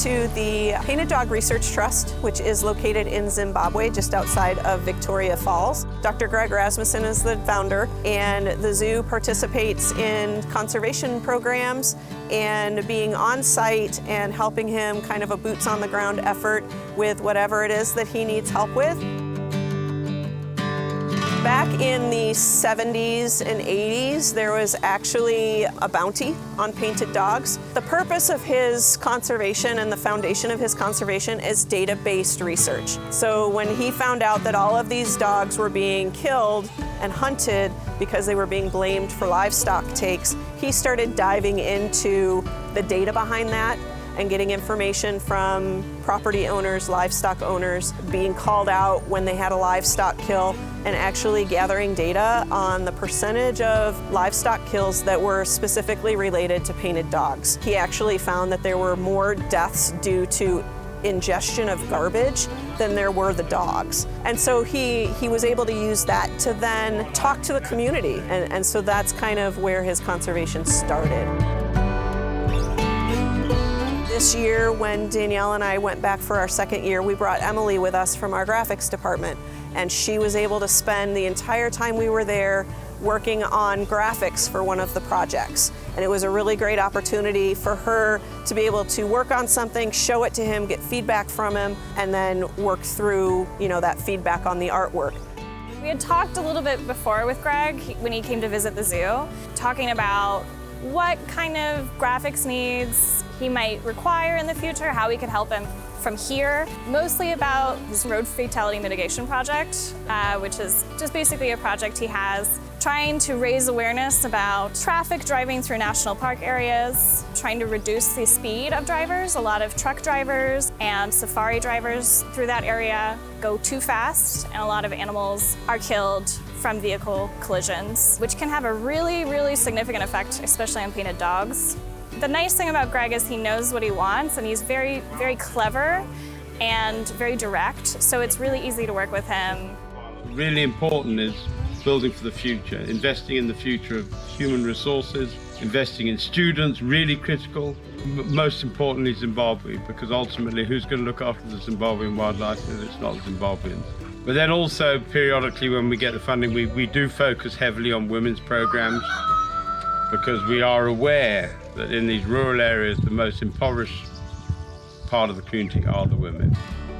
to the Painted Dog Research Trust, which is located in Zimbabwe, just outside of Victoria Falls. Dr. Greg Rasmussen is the founder, and the zoo participates in conservation programs and being on site and helping him kind of a boots on the ground effort with whatever it is that he needs help with. Back in the 70s and 80s, there was actually a bounty on painted dogs. The purpose of his conservation and the foundation of his conservation is data-based research. So when he found out that all of these dogs were being killed and hunted because they were being blamed for livestock takes, he started diving into the data behind that and getting information from property owners, livestock owners, being called out when they had a livestock kill, and actually gathering data on the percentage of livestock kills that were specifically related to painted dogs. He actually found that there were more deaths due to ingestion of garbage than there were the dogs. And so he was able to use that to then talk to the community. And so that's kind of where his conservation started. This year, when Danielle and I went back for our second year, we brought Emily with us from our graphics department, and she was able to spend the entire time we were there working on graphics for one of the projects. And it was a really great opportunity for her to be able to work on something, show it to him, get feedback from him, and then work through, that feedback on the artwork. We had talked a little bit before with Greg when he came to visit the zoo, talking about what kind of graphics needs he might require in the future, how we could help him from here. Mostly about his road fatality mitigation project, which is just basically a project he has trying to raise awareness about traffic driving through national park areas, trying to reduce the speed of drivers. A lot of truck drivers and safari drivers through that area go too fast, and a lot of animals are killed from vehicle collisions, which can have a really, really significant effect, especially on painted dogs. The nice thing about Greg is he knows what he wants, and he's very, very clever and very direct, so it's really easy to work with him. Really important is building for the future, investing in the future of human resources, investing in students, really critical. Most importantly, Zimbabwe, because ultimately who's going to look after the Zimbabwean wildlife if it's not the Zimbabweans? But then also periodically when we get the funding, we do focus heavily on women's programs, because we are aware that in these rural areas, the most impoverished part of the community are the women.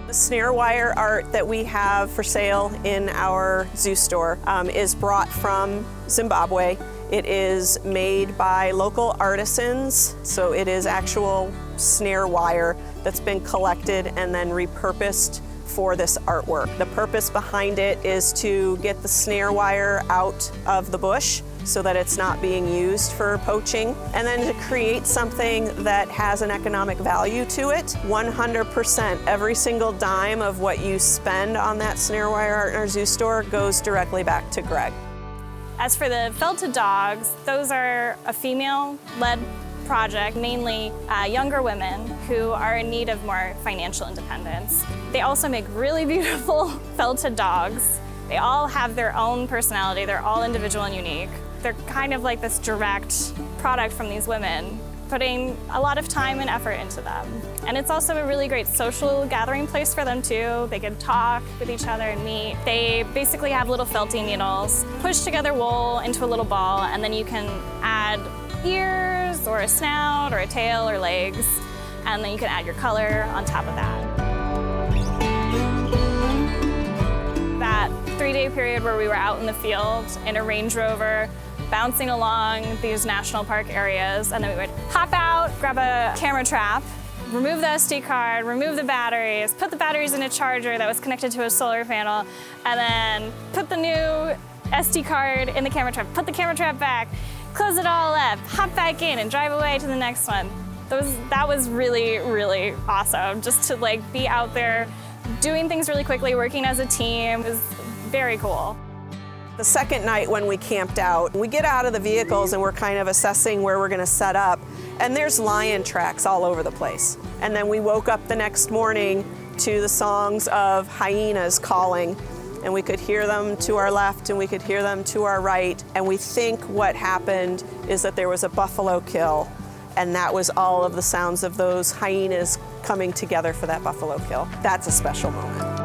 The snare wire art that we have for sale in our zoo store is brought from Zimbabwe. It is made by local artisans, so it is actual snare wire that's been collected and then repurposed for this artwork. The purpose behind it is to get the snare wire out of the bush so that it's not being used for poaching, and then to create something that has an economic value to it. 100%, every single dime of what you spend on that snare wire art in our zoo store goes directly back to Greg. As for the felted dogs, those are a female-led project, mainly younger women who are in need of more financial independence. They also make really beautiful felted dogs. They all have their own personality. They're all individual and unique. They're kind of like this direct product from these women, putting a lot of time and effort into them. And it's also a really great social gathering place for them too. They can talk with each other and meet. They basically have little felting needles, push together wool into a little ball, and then you can add ears or a snout or a tail or legs, and then you can add your color on top of that. That 3-day period where we were out in the field in a Range Rover, bouncing along these national park areas, and then we would hop out, grab a camera trap, remove the SD card, remove the batteries, put the batteries in a charger that was connected to a solar panel, and then put the new SD card in the camera trap, put the camera trap back, close it all up, hop back in, and drive away to the next one. That was really, really awesome, just to be out there doing things really quickly, working as a team. It was very cool. The second night when we camped out, we get out of the vehicles and we're kind of assessing where we're going to set up, and there's lion tracks all over the place. And then we woke up the next morning to the songs of hyenas calling, and we could hear them to our left and we could hear them to our right, and we think what happened is that there was a buffalo kill, and that was all of the sounds of those hyenas coming together for that buffalo kill. That's a special moment.